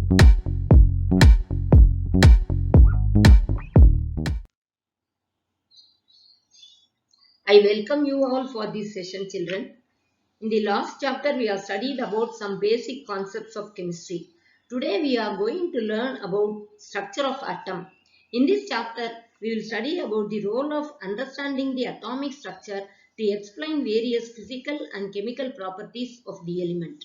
I welcome you all for this session, children. In the last chapter, we have studied about some basic concepts of chemistry. Today, we are going to learn about structure of atom. In this chapter, we will study about the role of understanding the atomic structure to explain various physical and chemical properties of the element.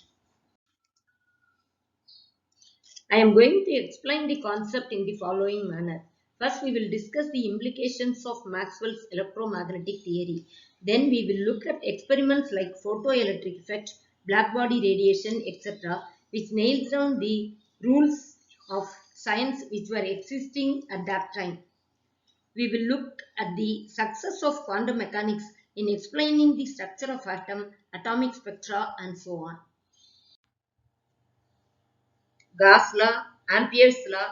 I am going to explain the concept in the following manner. First, we will discuss the implications of Maxwell's electromagnetic theory. Then, we will look at experiments like photoelectric effect, blackbody radiation, etc., which nails down the rules of science which were existing at that time. We will look at the success of quantum mechanics in explaining the structure of atom, atomic spectra, and so on. Gauss law, Ampere's law,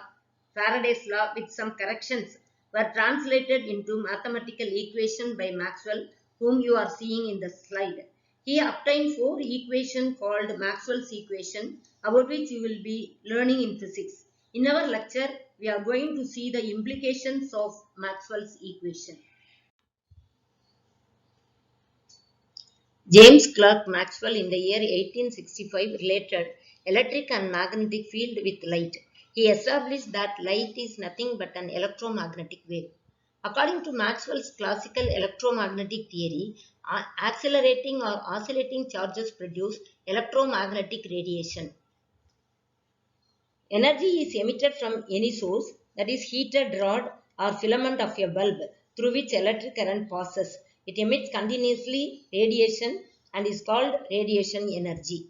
Faraday's law with some corrections were translated into mathematical equation by Maxwell, whom you are seeing in the slide. He obtained 4 equations called Maxwell's equation, about which you will be learning in physics. In our lecture, we are going to see the implications of Maxwell's equation. James Clerk Maxwell in the year 1865 related electric and magnetic field with light. He established that light is nothing but an electromagnetic wave. According to Maxwell's classical electromagnetic theory, accelerating or oscillating charges produce electromagnetic radiation. Energy is emitted from any source, that is heated rod or filament of a bulb through which electric current passes. It emits continuously radiation and is called radiation energy.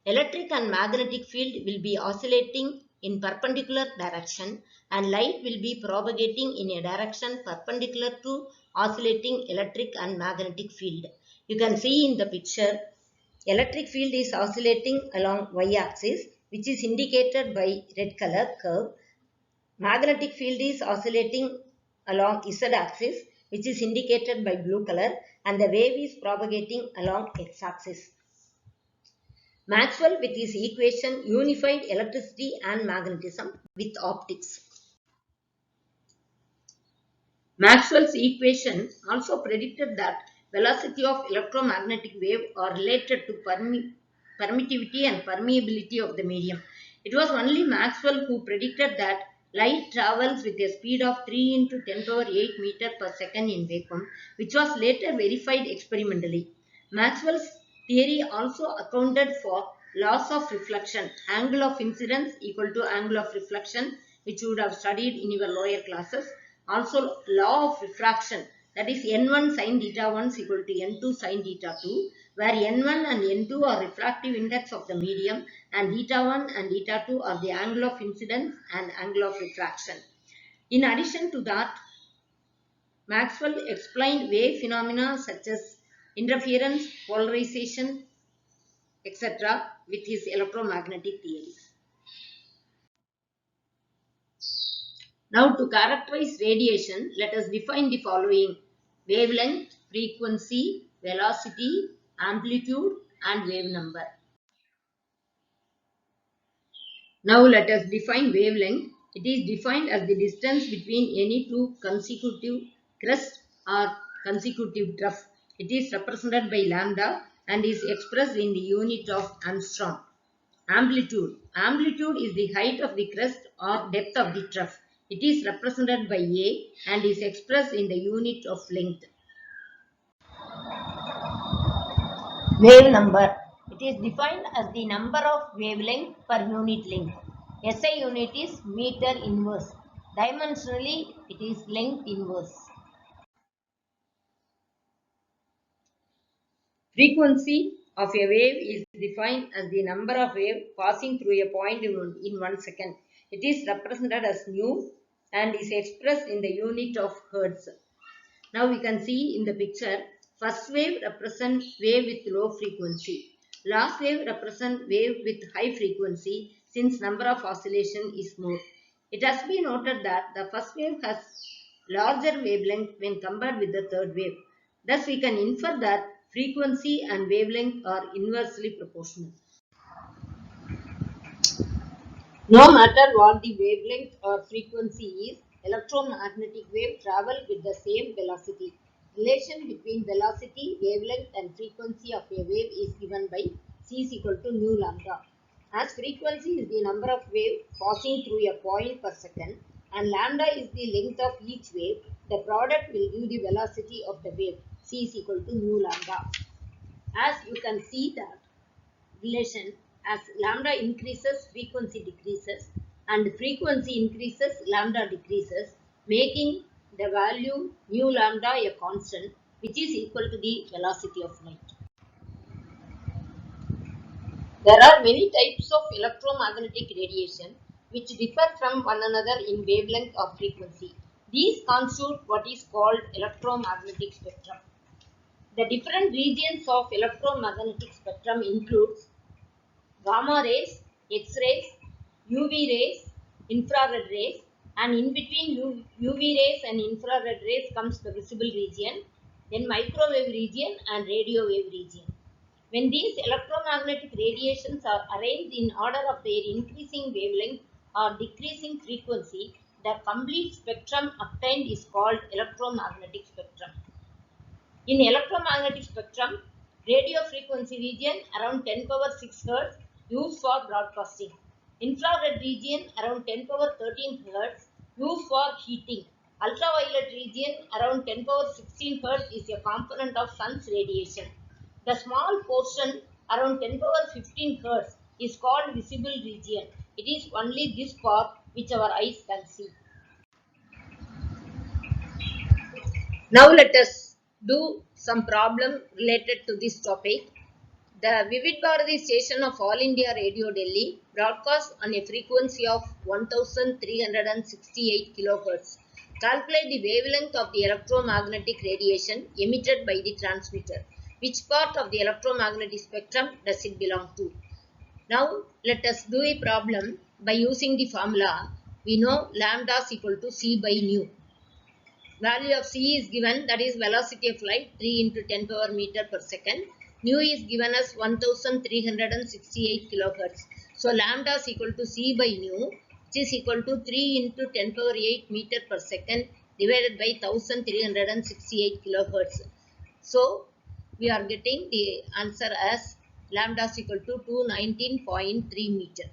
Electric and magnetic field will be oscillating in perpendicular direction and light will be propagating in a direction perpendicular to oscillating electric and magnetic field. You can see in the picture, electric field is oscillating along y-axis, which is indicated by red color curve. Magnetic field is oscillating along z-axis, which is indicated by blue color, and the wave is propagating along x-axis. Maxwell with his equation unified electricity and magnetism with optics. Maxwell's equation also predicted that velocity of electromagnetic wave are related to permittivity and permeability of the medium. It was only Maxwell who predicted that light travels with a speed of 3 into 10 power 8 meter per second in vacuum, which was later verified experimentally. Maxwell's theory also accounted for laws of reflection, angle of incidence equal to angle of reflection, which you would have studied in your lower classes. Also, law of refraction, that is n1 sin theta 1 is equal to n2 sin theta 2, where n1 and n2 are refractive index of the medium and theta 1 and theta 2 are the angle of incidence and angle of refraction. In addition to that, Maxwell explained wave phenomena such as interference, polarization, etc. with his electromagnetic theories. Now, to characterize radiation, let us define the following: wavelength, frequency, velocity, amplitude, and wave number. Now, let us define wavelength. It is defined as the distance between any two consecutive crest or consecutive trough. It is represented by lambda and is expressed in the unit of Armstrong. Amplitude. Amplitude is the height of the crest or depth of the trough. It is represented by A and is expressed in the unit of length. Wave number. It is defined as the number of wavelength per unit length. SI unit is meter inverse. Dimensionally, it is length inverse. Frequency of a wave is defined as the number of waves passing through a point in 1 second. It is represented as nu and is expressed in the unit of hertz. Now we can see in the picture, first wave represents wave with low frequency. Last wave represents wave with high frequency since number of oscillation is more. It has been noted that the first wave has larger wavelength when compared with the third wave. Thus we can infer that frequency and wavelength are inversely proportional. No matter what the wavelength or frequency is, electromagnetic wave travel with the same velocity. Relation between velocity, wavelength and frequency of a wave is given by c is equal to nu lambda. As frequency is the number of waves passing through a point per second and lambda is the length of each wave, the product will give the velocity of the wave c is equal to nu lambda. As you can see that relation, as lambda increases, frequency decreases, and frequency increases, lambda decreases, making the value mu lambda a constant, which is equal to the velocity of light. There are many types of electromagnetic radiation which differ from one another in wavelength or frequency. These constitute what is called electromagnetic spectrum. The different regions of electromagnetic spectrum includes gamma rays, X-rays, UV rays, infrared rays, and in between UV rays and infrared rays comes the visible region, then microwave region and radio wave region. When these electromagnetic radiations are arranged in order of their increasing wavelength or decreasing frequency, the complete spectrum obtained is called electromagnetic spectrum. In electromagnetic spectrum, radio frequency region around 10 power 6 Hz used for broadcasting. Infrared region around 10 power 13 Hz used for heating. Ultraviolet region around 10 power 16 Hz is a component of sun's radiation. The small portion around 10 power 15 Hz is called visible region. It is only this part which our eyes can see. Now let us do some problem related to this topic. The Vivid Bharati station of All India Radio Delhi broadcasts on a frequency of 1368 kHz. Calculate the wavelength of the electromagnetic radiation emitted by the transmitter. Which part of the electromagnetic spectrum does it belong to? Now let us do a problem by using the formula. We know lambda is equal to c by nu. Value of c is given, that is velocity of light 3 into 10 power meter per second. Nu is given as 1368 kilohertz. So lambda is equal to c by nu, which is equal to 3 into 10 power 8 meter per second divided by 1368 kilohertz. So we are getting the answer as lambda is equal to 219.3 meter.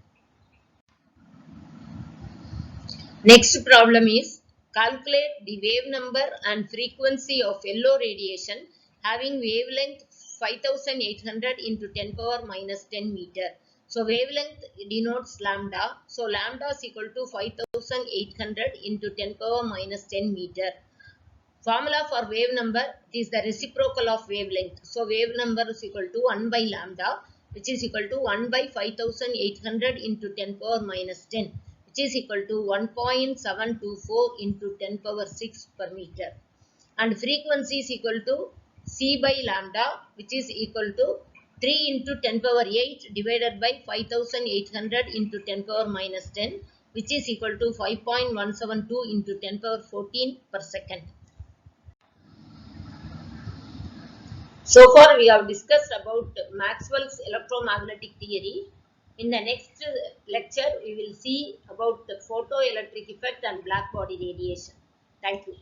Next problem is calculate the wave number and frequency of yellow radiation having wavelength 5800 into 10 power minus 10 meter. So wavelength denotes lambda. So lambda is equal to 5800 into 10 power minus 10 meter. Formula for wave number is the reciprocal of wavelength. So wave number is equal to 1 by lambda, which is equal to 1 by 5800 into 10 power minus 10, which is equal to 1.724 into 10 power 6 per meter. And frequency is equal to c by lambda, which is equal to 3 into 10 power 8 divided by 5800 into 10 power minus 10, which is equal to 5.172 into 10 power 14 per second. So far we have discussed about Maxwell's electromagnetic theory. In the next lecture we will see about the photoelectric effect and black body radiation. Thank you.